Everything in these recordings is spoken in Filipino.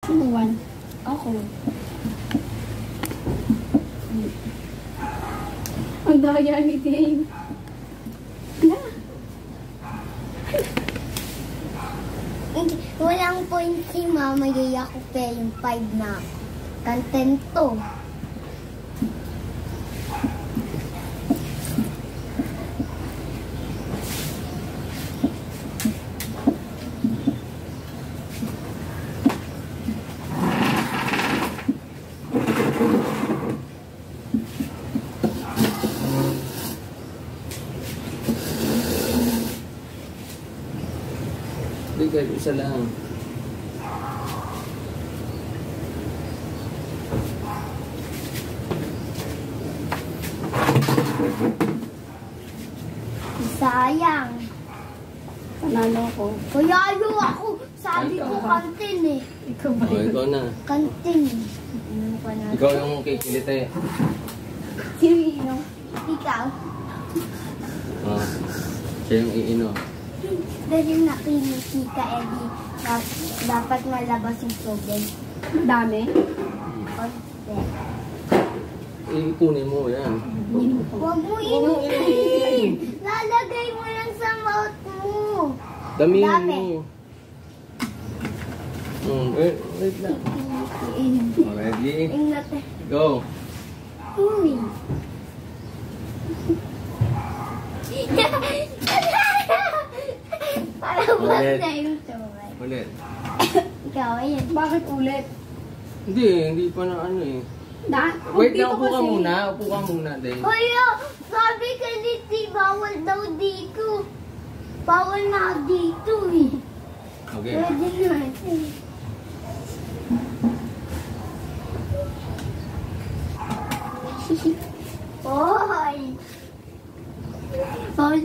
Sino one? Ako. Ang daya ni Dane. Na. Walang point si Mama Yaya ko pa yung 5 na ako. Contento. Hindi kahit isa lang. Sayang. Panalo ko. Kuya ayo ako. Sabi ko kantin eh. Ikaw ba? Oh, ikaw na. Kantin. Ano pa na? Ikaw yung kikilite. Sino iinom? Ikaw. Oh. Siya yung iino. Dahil nakiliti ka, Eddie. Dapat malabas yung tubig. Dami. Konti. Ikunin mo yan. Huwag mo inumin. Lalagay mo lang sa mouth mo. Dami Dami. mo. Wait lang. Oh, ready? Ingat. Go. Uy. Parang Ulit. basta yung tubig. Ulit. Ikaw, ayan. Bakit ulit? Hindi pa na ano eh. Wait lang, upo ka muna. Upo ka muna din. Kuya, sabi ka ni bawal daw dito. Bawal na dito eh. Okay. Pwede natin. Hoy! Hoy!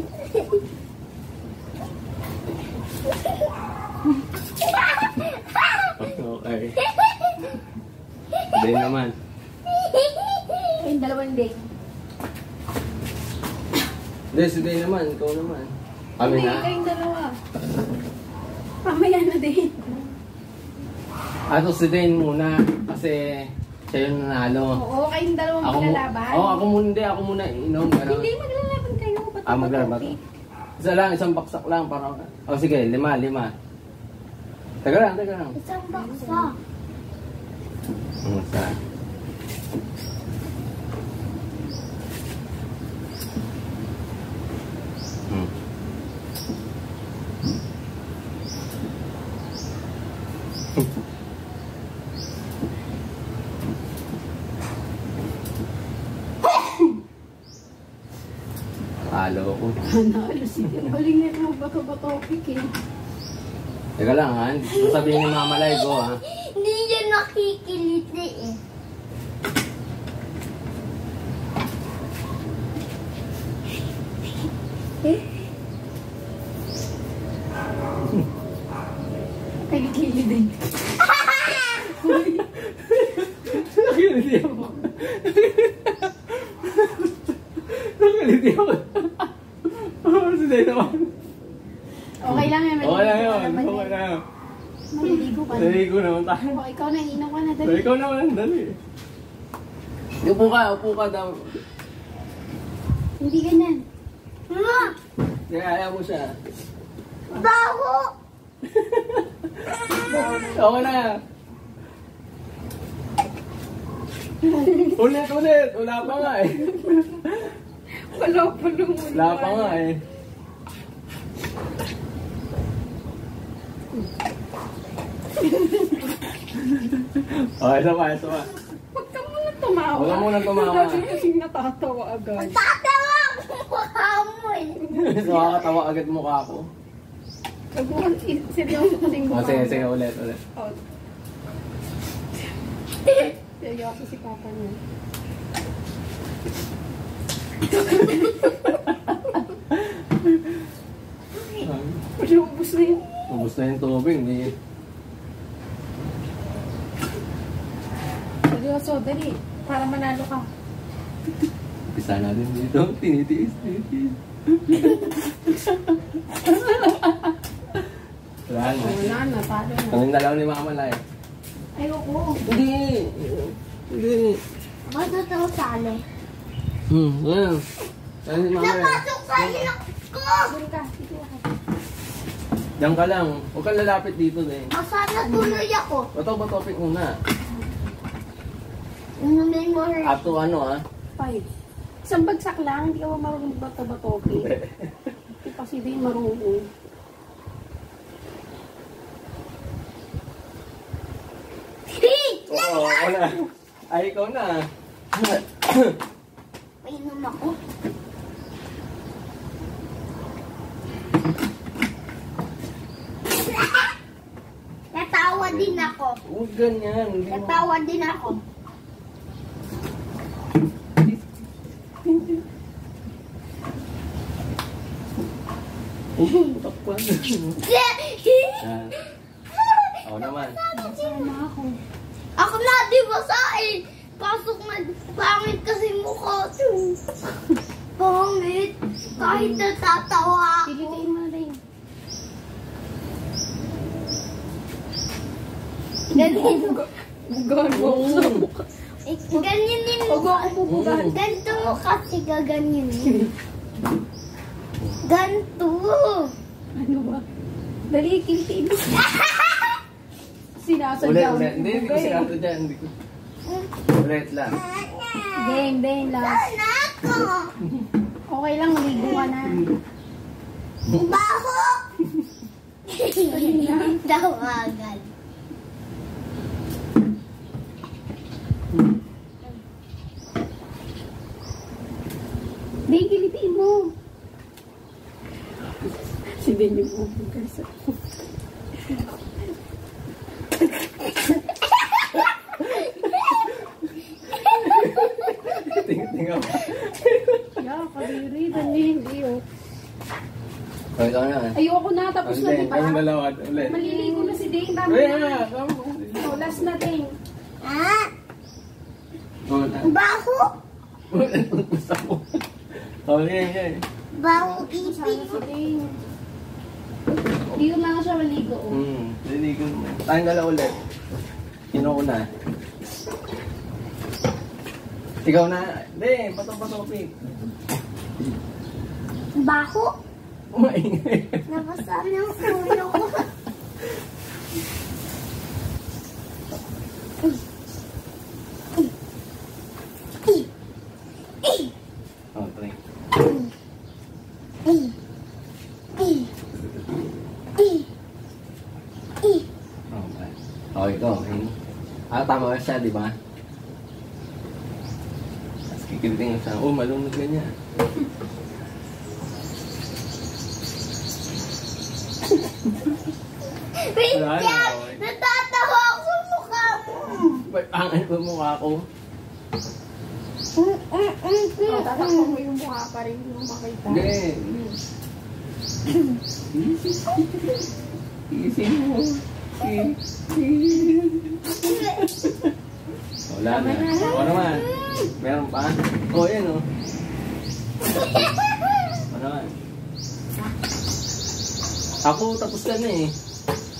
Okay. Day naman. Ayun, dalawang day. Hindi, si Day naman. Ikaw naman. Kami Hindi, na. kayong dalawa. Mamaya na din. Ato si Day muna. Kasi siya yung nanalo. Oo, kayong dalawang Ako maglalaban. ako muna. Hindi, ako muna inom. Hindi, maglalaban kayo. Ba't Maglalaban. topic? Isa lang, isang baksak lang. Para... Oh, sige, 5. Teka lang. Isang baksa. Isa. Halo ko. Ano, sige. Huling net mo ba ba topic eh? Teka lang ha. Sabihin ni Mama Laigo ha. Hindi yan nakikiliti eh. Kagigili din. Nakiliti ako. Nakiliti ako. Si Day naman. Okay lang yan. Okay lang yun. Okay lang yun. Maliligo ka na. Naligo naman tayo. O, ikaw na, inom ka na. So, Dali. ikaw naman, dali. Upo ka daw. Hindi ganyan. Kaya ayaw mo siya. Baho! Okay na. Ulit. Wala pa nga eh. Wala pa nung Wala pa nga eh. Okay, isa pa. Huwag ka muna tumawa. Huwag ka muna tumawa. Dati kasing natatawa agad. Tatawa ang mukha mo eh. So, makakatawa agad mukha ko. Nagbuhan, seryoso kasing O, buka. sige, ulit. Oh. Seryoso si Papa niya. Ubus na yun. Ubus na yung tubig. Hindi. Seryoso, dali. Para manalo ka. Pisa natin dito. Tinitiis. Wala na. Wala na, talo na. Kaming dalaw ni Mama Lai. Ayoko. Hindi. Hindi. Ba't ito sali? Yan. Yan, mamaya. Napasok sa ilok ko! Doon ka. Dito ka. Diyan ka lang. Huwag kang lalapit dito din. Masana tuloy ako. Bato topic muna. Inumin mo rin. Up to ano ah? 5. Isang bagsak lang, hindi ka ba marunong bato-batopi? Hindi kasi din marunong. Oo, wala. Ay, ikaw na. Painom ako. Natawa din ako. Huwag ganyan. Hindi mo. Natawa din ako. Takpan. Yan. Ako naman. Sama ako. Ako na, di ba sain? Pasok na, pangit kasi mukha ko. Pangit. Kahit natatawa ako. Pilitiin mo na rin. Ganyan. Bugahan mo ako sa mukha. Ganyan din Huwag mo. ako bubugahan. Ganito mo kasi gaganyan. Ganito. Ano ba? Dali, kilitiin mo. Sinasadya Ulit, ako. ulit. Hindi ko sinato dyan. Hindi ko. Ulit lang. Game, last. Sana ako. Okay lang, maligo ka na. Baho. Dawagan. Hindi, kilitiin mo. Si Ben yung bubugas. Tingnan mo. Yeah, kadiri. Dali, hindi oh. Okay, ikaw na. Ayoko na, tapos na, di ba? Kami dalawa. Ulit. Maliligo na si Ding. Tama Uy, na. kamo. Oh, last na, Ding. Ah, Ulit. baho. Ulit. Gusto ko. Okay, okay. Baho Sana ipin. si Ding. Hindi ko na siya maligo. Oh. Liligo mo. Tayong dalawa ulit. Sino ko na? Ikaw na. Hindi, patok-patokit. Baho. Umaingay. Nabasa ng ulo ko. Oh, try. Okay. Okay, go. Okay. Tama ka siya, di ba? Tapos kikiliting siya. Oh, malunod ganyan. Wait Wala na, lang! okay. Natatawa ako sa mukha mo! Ba't angan ko mukha ko? Oh, tatakbo mo yung mukha pa rin yung makita. Hindi. Ising mo. Wala na. Ano naman? Meron pa? Oh, yan oh. Ano naman? Ako, tapos ka na eh.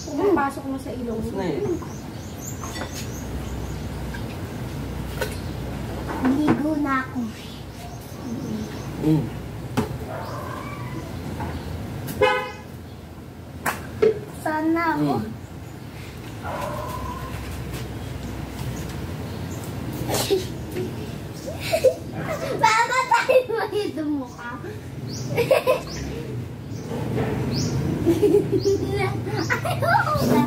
Pumapasok mo sa ilong Tapos mo. na eh. Ligo na ako. Sana ako. Papatayin mo ito mukha. Ayoko na.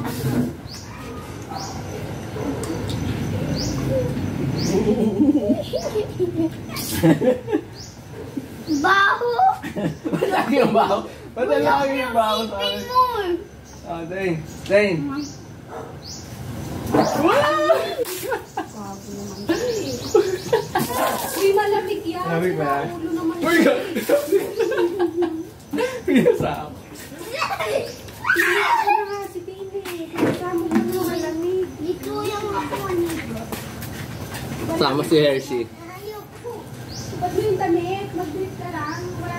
Baho! Ba't lagi yung baho? Ba't lagi yung baho sa akin? Ipin mo! Ah, Dane. Dane. Bago naman. Uy, malamig yan. Malamig ba? Sira ulo naman. Uy, pinasa ako. Ano nga si Tini? Kasama mo na malamig. Dito yung ako nito. Sama si Hershey. Ayoko. Ba't mo yung damit? Mag-drip ka lang. Wala